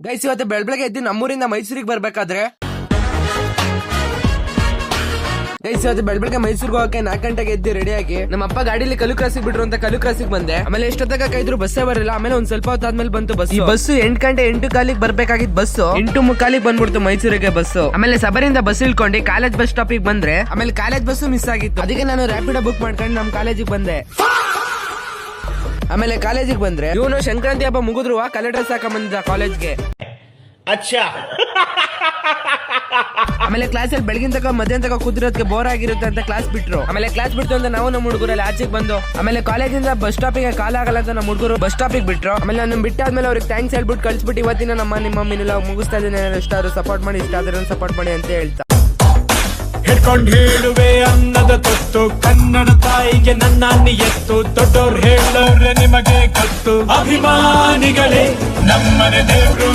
Guys ಇವತ್ತು ಬೆಳಗ್ಗೆ ಎದ್ದು ನಮ್ಮೂರಿಂದ ಮೈಸೂರಿಗೆ ಬರ್ಬೇಕಾದ್ರೆ ಗೈಸ್ ಇವತ್ತು ಬೆಳಗ್ಗೆ ಮೈಸೂರಿಗೆ ಹೋಗಕ್ಕೆ 4 ಗಂಟೆಗೆ ಎದ್ದು ರೆಡಿ ಆಗಿ ನಮ್ಮ ಅಪ್ಪ ಗಾಡಿಲಿ ಕಲ್ಲು ಕ್ರಾಸಿಗೆ ಬಿಟ್ರು ಅಂತ ಕಲ್ಲು ಕ್ರಾಸಿಗೆ ಬಂದೆ. ಆಮೇಲೆ ಎಷ್ಟೊತ್ತಾಗ ಕಾಯ್ದ್ರು ಬಸ್ಸೇ ಬರಲ್ಲ. ಆಮೇಲೆ ಒಂದ್ ಸ್ವಲ್ಪ ಹೊತ್ತಾದ್ಮೇಲೆ ಬಂತು ಬಸ್. ಈ ಬಸ್ 8 ಗಂಟೆ 8 ಕಾಲಿಗೆ ಬರ್ಬೇಕಾಗಿದ್ ಬಸ್ 8:45 ಬಂದ್ಬಿಡ್ತು ಮೈಸೂರಿಗೆ ಬಸ್. ಆಮೇಲೆ ಸಬರಿಂದ ಬಸ್ ಇಳ್ಕೊಂಡು ಕಾಲೇಜ್ ಬಸ್ ಸ್ಟಾಪಿಗೆ ಬಂದ್ರೆ ಆಮೇಲೆ ಕಾಲೇಜ್ ಬಸ್ ಮಿಸ್ ಆಗಿತ್ತು. ಅದಕ್ಕೆ ನಾನು ರ್ಯಾಪಿಡೋ ಬುಕ್ ಮಾಡ್ಕೊಂಡು ನಮ್ ಕಾಲೇಜಿಗೆ ಬಂದೆ. ಆಮೇಲೆ ಕಾಲೇಜಿಗೆ ಬಂದ್ರೆ ಇವನು ಸಂಕ್ರಾಂತಿ ಹಬ್ಬ ಮುಗಿದ್ರು ಕಲರ್ ಡ್ರೆಸ್ ಹಾಕ ಬಂದಿದ್ದ ಕಾಲೇಜ್ಗೆ. ಆಮೇಲೆ ಕ್ಲಾಸ್ ಅಲ್ಲಿ ಬೆಳಗಿನ ತಕ ಮಧ್ಯಾಹ್ನ ತಕ ಕೂತಿರೋದಕ್ಕೆ ಬೋರ್ ಆಗಿರುತ್ತೆ ಅಂತ ಕ್ಲಾಸ್ ಬಿಟ್ರು. ಆಮೇಲೆ ಕ್ಲಾಸ್ ಬಿಟ್ಟು ಅಂತ ನಾವು ನಮ್ಮ ಹುಡುಗರಲ್ಲಿ ಆಚೆಗೆ ಬಂದು ಆಮೇಲೆ ಕಾಲೇಜಿಂದ ಬಸ್ ಸ್ಟಾಪಿಗೆ ಕಾಲ ಆಗಲ್ಲ ಅಂತ ನಮ್ಮ ಹುಡುಗರು ಬಸ್ ಸ್ಟಾಪಿಗೆ ಬಿಟ್ರು. ಆಮೇಲೆ ನಾನು ಬಿಟ್ಟಾದ್ಮೇಲೆ ಅವ್ರಿಗೆ ಥ್ಯಾಂಕ್ಸ್ ಹೇಳ್ಬಿಟ್ಟು ಕಳ್ಸಿಬಿಟ್ಟು ಇವತ್ತಿನ ನಿಮ್ಮ ಮಮ್ಮಿನೆಲ್ಲ ಮುಗಿಸ್ತಾ ಇದ್ದೀನಿ. ಇಷ್ಟ ಆದ್ರೂ ಸಪೋರ್ಟ್ ಮಾಡಿ, ಇಷ್ಟ ಆದ್ರೂ ಸಪೋರ್ಟ್ ಮಾಡಿ ಅಂತ ಹೇಳ್ತಾ ಹಿಡ್ಕೊಂಡ್ ಹೇಳುವೆ ಅನ್ನದ ತೊತ್ತು ಕನ್ನಡ ತಾಯಿಗೆ ನನ್ನ ನಿಯತ್ತು. ದೊಡ್ಡೋರ್ ಹೇಳೋರೆ ನಿಮಗೆ ಗೊತ್ತು, ಅಭಿಮಾನಿಗಳೇ ನಮ್ಮನೆ ದೇವ್ರು.